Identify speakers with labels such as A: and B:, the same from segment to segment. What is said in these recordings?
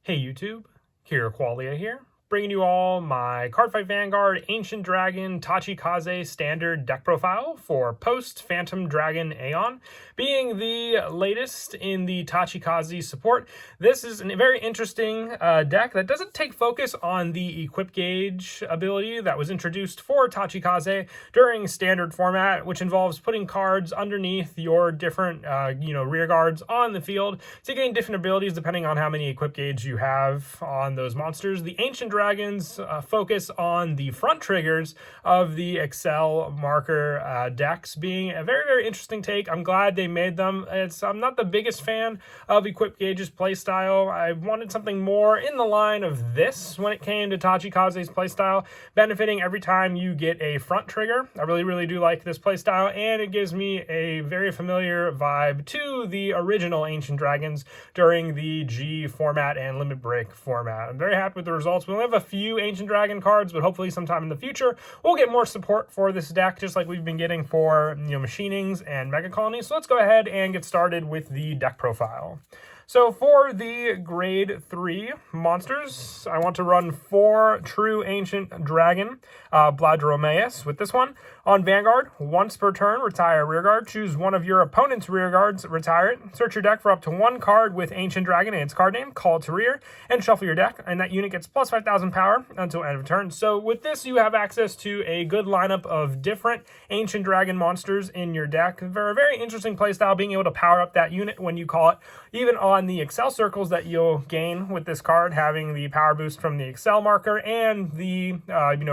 A: Hey YouTube, Kira Qualia here, bringing you all my Cardfight Vanguard Ancient Dragon Tachikaze standard deck profile for post-Phantom Dragon Aeon. Being the latest in the Tachikaze support, this is a very interesting deck that doesn't take focus on the equip gauge ability that was introduced for Tachikaze during standard format, which involves putting cards underneath your different rear guards on the field to gain different abilities depending on how many equip gauge you have on those monsters. The Ancient Dragons focus on the front triggers of the Excel marker decks, being a very, very interesting take. I'm glad they made them. I'm not the biggest fan of equip gauge's playstyle. I wanted something more in the line of this when it came to Tachikaze's playstyle, benefiting every time you get a front trigger. I really, really do like this playstyle, and it gives me a very familiar vibe to the original Ancient Dragons during the G format and Limit Break format. I'm very happy with the results. We only have a few Ancient Dragon cards, but hopefully sometime in the future we'll get more support for this deck, just like we've been getting for Machinings and Mega Colonies. So let's go ahead and get started with the deck profile. So for the grade 3 monsters, I want to run 4 True Ancient Dragon Bladromaeus with this one. On Vanguard, once per turn, retire a rearguard. Choose one of your opponent's rearguards, retire it. Search your deck for up to 1 card with Ancient Dragon and its card name, call it to rear, and shuffle your deck. And that unit gets plus 5,000 power until end of turn. So with this, you have access to a good lineup of different Ancient Dragon monsters in your deck. For a very interesting playstyle, being able to power up that unit when you call it, even on the Excel circles that you'll gain with this card, having the power boost from the Excel marker and the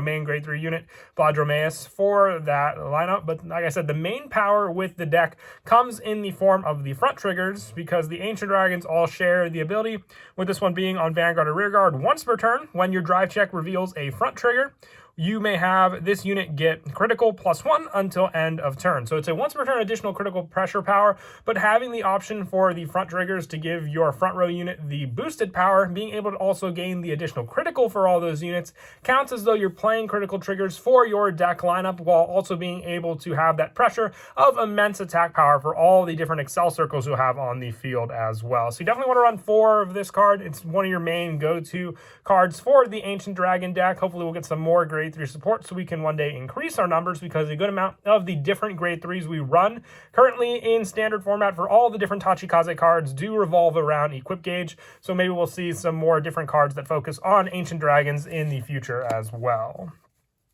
A: main grade 3 unit Bladromaeus for that lineup. But like I said, the main power with the deck comes in the form of the front triggers, because the Ancient Dragons all share the ability, with this one being on Vanguard or Rearguard. Once per turn, when your drive check reveals a front trigger, you may have this unit get critical +1 until end of turn. So it's a once per turn additional critical pressure power, but having the option for the front triggers to give your front row unit the boosted power, being able to also gain the additional critical for all those units, counts as though you're playing critical triggers for your deck lineup, while also being able to have that pressure of immense attack power for all the different Excel circles you'll have on the field as well. So you definitely want to run 4 of this card. It's one of your main go-to cards for the Ancient Dragon deck. Hopefully we'll get some more grade 3 support so we can one day increase our numbers, because a good amount of the different grade 3s we run currently in standard format for all the different Tachikaze cards do revolve around equip gauge. So maybe we'll see some more different cards that focus on Ancient Dragons in the future as well.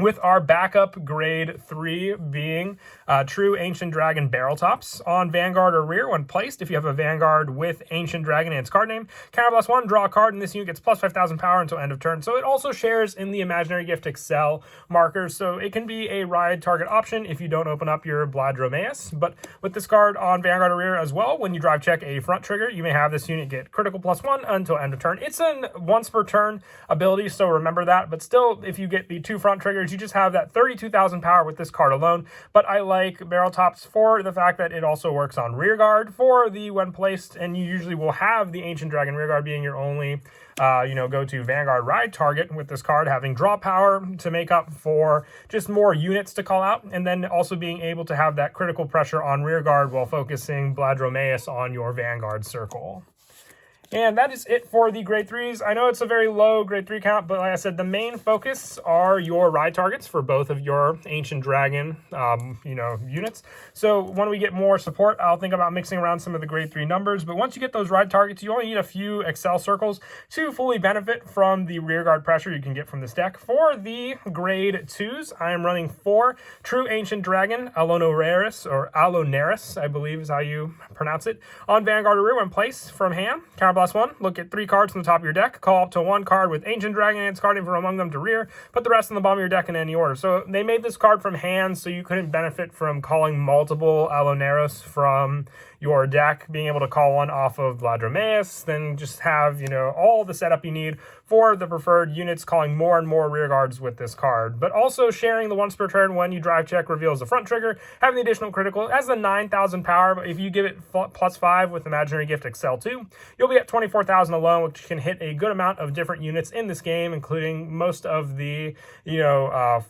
A: With our backup grade 3 being True Ancient Dragon Barrel Tops. On Vanguard or Rear, when placed, if you have a Vanguard with Ancient Dragon and its card name, +1, draw a card, and this unit gets plus 5,000 power until end of turn. So it also shares in the Imaginary Gift Excel markers, so it can be a ride target option if you don't open up your Bladromaeus. But with this card on Vanguard or Rear as well, when you drive check a front trigger, you may have this unit get critical +1 until end of turn. It's an once per turn ability, so remember that. But still, if you get the 2 front triggers, you just have that 32,000 power with this card alone. But I like Barrel Tops for the fact that it also works on Rearguard for the when placed, and you usually will have the Ancient Dragon Rearguard being your only go-to Vanguard ride target, with this card having draw power to make up for just more units to call out, and then also being able to have that critical pressure on Rearguard while focusing Bladromaeus on your Vanguard circle. And that is it for the grade 3s. I know it's a very low grade 3 count, but like I said, the main focus are your ride targets for both of your Ancient Dragon, units. So when we get more support, I'll think about mixing around some of the grade 3 numbers. But once you get those ride targets, you only need a few Excel circles to fully benefit from the rearguard pressure you can get from this deck. For the grade 2s, I am running 4 True Ancient Dragon Alonoraris, or Alonaris, I believe is how you pronounce it. On Vanguard or Rear, when placed from hand, +1, look at 3 cards from the top of your deck, call up to 1 card with Ancient Dragon and its card name from among them to rear, put the rest on the bottom of your deck in any order. So they made this card from hand so you couldn't benefit from calling multiple Alonaros from your deck, being able to call one off of Bladromaeus, then just have, all the setup you need for the preferred units, calling more and more rear guards with this card. But also sharing the once per turn when you drive check reveals the front trigger, having the additional critical as the 9,000 power. But if you give it +5 with Imaginary Gift Excel 2, you'll be at 24,000 alone, which can hit a good amount of different units in this game, including most of the,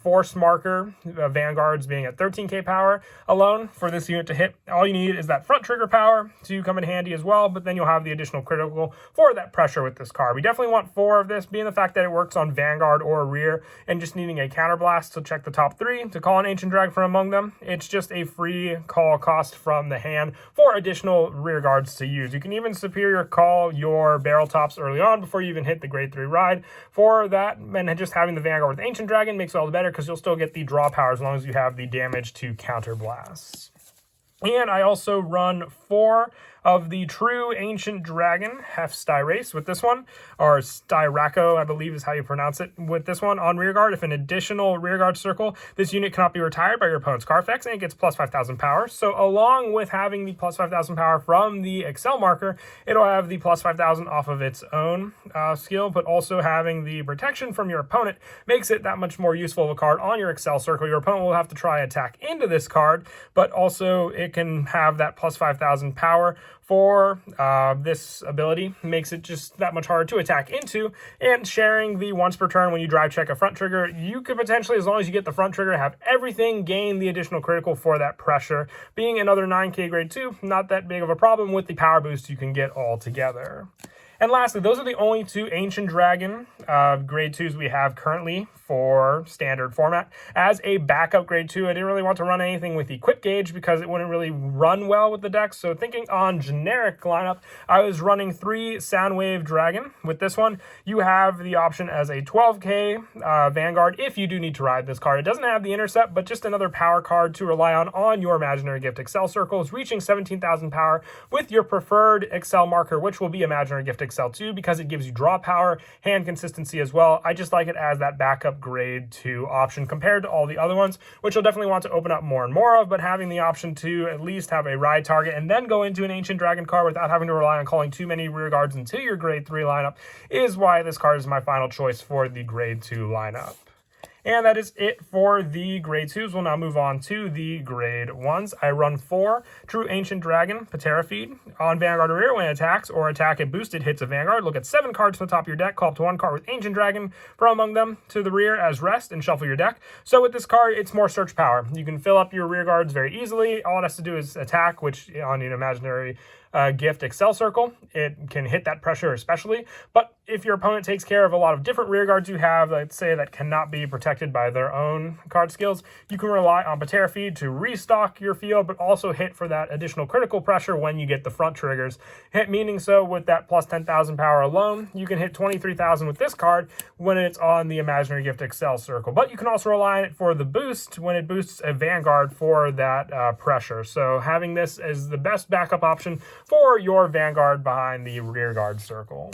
A: force marker vanguards being at 13k power alone for this unit to hit. All you need is that front trigger power to come in handy as well, but then you'll have the additional critical for that pressure with this card. We definitely want 4 of this, being the fact that it works on Vanguard or rear, and just needing a counterblast to check the top 3 to call an Ancient Dragon from among them. It's just a free call cost from the hand for additional rear guards to use. You can even superior call your barrel tops early on before you even hit the grade 3 ride for that, and just having the Vanguard with Ancient Dragon makes it all the better because you'll still get the draw power as long as you have the damage to counter blasts. And I also run 4 of the true Ancient Dragon Styrace with this one, or Styraco, I believe is how you pronounce it, with this one on rearguard. If an additional rearguard circle, this unit cannot be retired by your opponent's card effects, and it gets plus 5,000 power. So along with having the plus 5,000 power from the Excel marker, it'll have the plus 5,000 off of its own skill, but also having the protection from your opponent makes it that much more useful of a card on your Excel circle. Your opponent will have to try attack into this card, but also it can have that plus 5,000 power for this ability. Makes it just that much harder to attack into, and sharing the once per turn when you drive check a front trigger, you could potentially, as long as you get the front trigger, have everything gain the additional critical for that pressure. Being another 9k grade 2, not that big of a problem with the power boost you can get all together. And lastly, those are the only 2 Ancient Dragon grade 2s we have currently for standard format. As a backup grade 2, I didn't really want to run anything with Equip Gauge because it wouldn't really run well with the deck. So thinking on generic lineup, I was running 3 Soundwave Dragon. With this one, you have the option as a 12k Vanguard if you do need to ride this card. It doesn't have the intercept, but just another power card to rely on your Imaginary Gift Excel circles, reaching 17,000 power with your preferred Excel marker, which will be Imaginary Gift Excel 2 because it gives you draw power, hand consistency as well. I just like it as that backup grade 2 option compared to all the other ones, which you'll definitely want to open up more and more of, but having the option to at least have a ride target and then go into an Ancient Dragon card without having to rely on calling too many rear guards into your grade 3 lineup is why this card is my final choice for the grade 2 lineup. And that is it for the grade 2s. We'll now move on to the grade 1s. I run 4 True Ancient Dragon Patera Feed. On Vanguard or rear, when it attacks or attack and boosted hits a Vanguard, look at 7 cards from the top of your deck, call up to 1 card with Ancient Dragon from among them to the rear as rest, and shuffle your deck. So with this card, it's more search power. You can fill up your rear guards very easily. All it has to do is attack, which on an Imaginary Gift Excel circle, it can hit that pressure especially. But if your opponent takes care of a lot of different rear guards you have, let's say that cannot be protected by their own card skills, you can rely on Patera Feed to restock your field, but also hit for that additional critical pressure when you get the front triggers. Meaning so with that plus 10,000 power alone, you can hit 23,000 with this card when it's on the Imaginary Gift Excel circle. But you can also rely on it for the boost when it boosts a Vanguard for that pressure. So having this as the best backup option for your Vanguard behind the rear guard circle.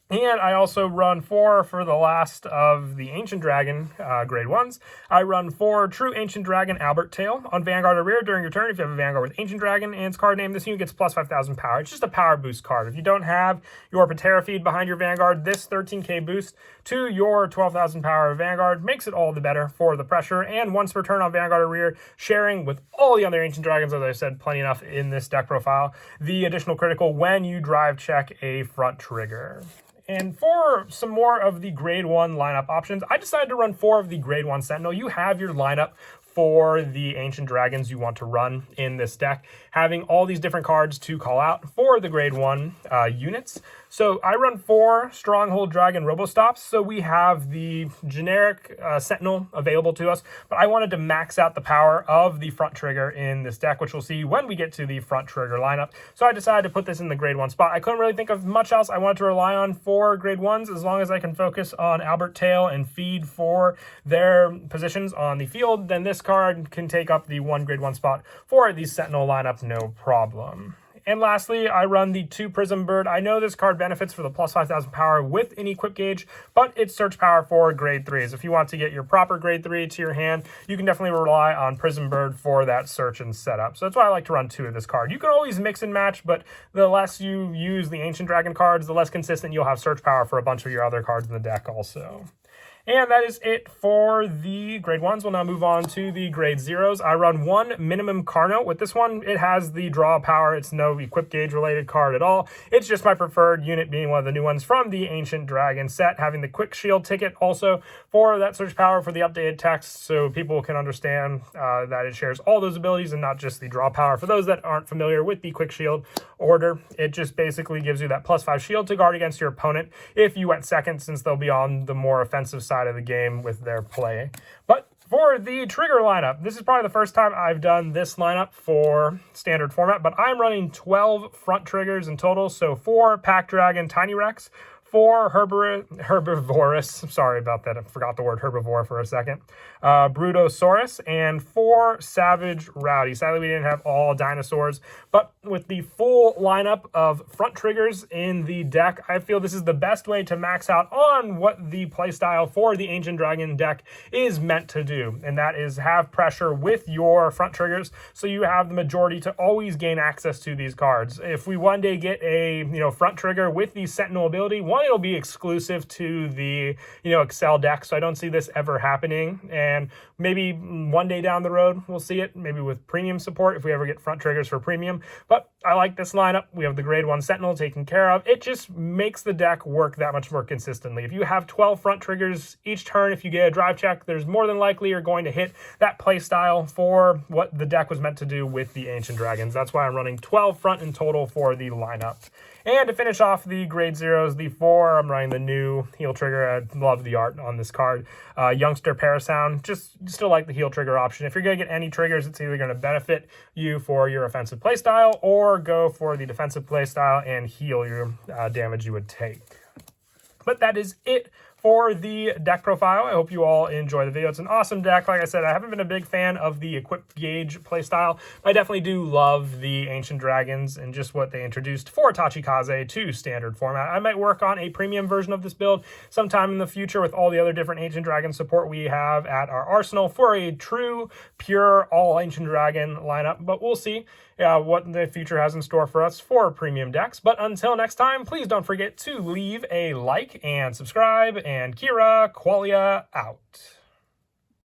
A: And I also run 4 for the last of the Ancient Dragon grade 1s. I run 4 True Ancient Dragon Albert Tail. On Vanguard or rear during your turn, if you have a Vanguard with Ancient Dragon and its card name, this unit gets plus 5,000 power. It's just a power boost card. If you don't have your Patera Feed behind your Vanguard, this 13k boost to your 12,000 power Vanguard makes it all the better for the pressure. And once per turn on Vanguard or rear, sharing with all the other Ancient Dragons, as I said, plenty enough in this deck profile, the additional critical when you drive check a front trigger. And for some more of the grade 1 lineup options, I decided to run 4 of the grade 1 Sentinel. You have your lineup for the Ancient Dragons you want to run in this deck, having all these different cards to call out for the grade 1 units. So I run 4 Stronghold Dragon Robostops, so we have the generic Sentinel available to us, but I wanted to max out the power of the front trigger in this deck, which we'll see when we get to the front trigger lineup. So I decided to put this in the grade 1 spot. I couldn't really think of much else I wanted to rely on for grade 1s, as long as I can focus on Albert Tail and Feed for their positions on the field, then this card can take up the 1 grade 1 spot for the Sentinel lineup, no problem. And lastly, I run the 2 Prism Bird. I know this card benefits for the plus 5,000 power with an Equip Gauge, but it's search power for grade 3s. If you want to get your proper grade 3 to your hand, you can definitely rely on Prism Bird for that search and setup. So that's why I like to run 2 of this card. You can always mix and match, but the less you use the Ancient Dragon cards, the less consistent you'll have search power for a bunch of your other cards in the deck also. And that is it for the grade 1s. We'll now move on to the grade 0s. I run one minimum card note. With this one, it has the draw power. It's no equip gauge related card at all. It's just my preferred unit, being one of the new ones from the Ancient Dragon set, having the quick shield ticket also for that surge power for the updated text, so people can understand that it shares all those abilities and not just the draw power. For those that aren't familiar with the quick shield order, it just basically gives you that +5 shield to guard against your opponent if you went second, since they'll be on the more offensive side of the game with their play. But for the trigger lineup, this is probably the first time I've done this lineup for standard format, but I'm running 12 front triggers in total. So 4 Pack Dragon Tiny Rex, 4 Herbivorous, sorry about that, I forgot the word herbivore for a second, Brutosaurus, and 4 Savage Rowdy. Sadly, we didn't have all dinosaurs, but with the full lineup of front triggers in the deck, I feel this is the best way to max out on what the playstyle for the Ancient Dragon deck is meant to do, and that is have pressure with your front triggers, so you have the majority to always gain access to these cards. If we one day get a front trigger with the Sentinel ability, one, it'll be exclusive to the Excel deck, so I don't see this ever happening, and maybe one day down the road we'll see it, maybe with premium support if we ever get front triggers for premium. But I like this lineup. We have the grade 1 Sentinel taken care of. It just makes the deck work that much more consistently. If you have 12 front triggers each turn, if you get a drive check, there's more than likely you're going to hit that play style for what the deck was meant to do with the Ancient Dragons. That's why I'm running 12 front in total for the lineup. And to finish off the grade 0s, the 4, I'm running the new heal trigger. I love the art on this card. Youngster Parasound, just still like the heal trigger option. If you're going to get any triggers, it's either going to benefit you for your offensive playstyle or go for the defensive playstyle and heal your damage you would take. But that is it for the deck profile. I hope you all enjoy the video. It's an awesome deck. Like I said, I haven't been a big fan of the equip gauge playstyle. I definitely do love the Ancient Dragons and just what they introduced for Tachikaze to standard format. I might work on a premium version of this build sometime in the future with all the other different Ancient Dragon support we have at our arsenal for a true, pure, all Ancient Dragon lineup. But we'll see what the future has in store for us for premium decks. But until next time, please don't forget to leave a like and subscribe, and Kira Qualia out.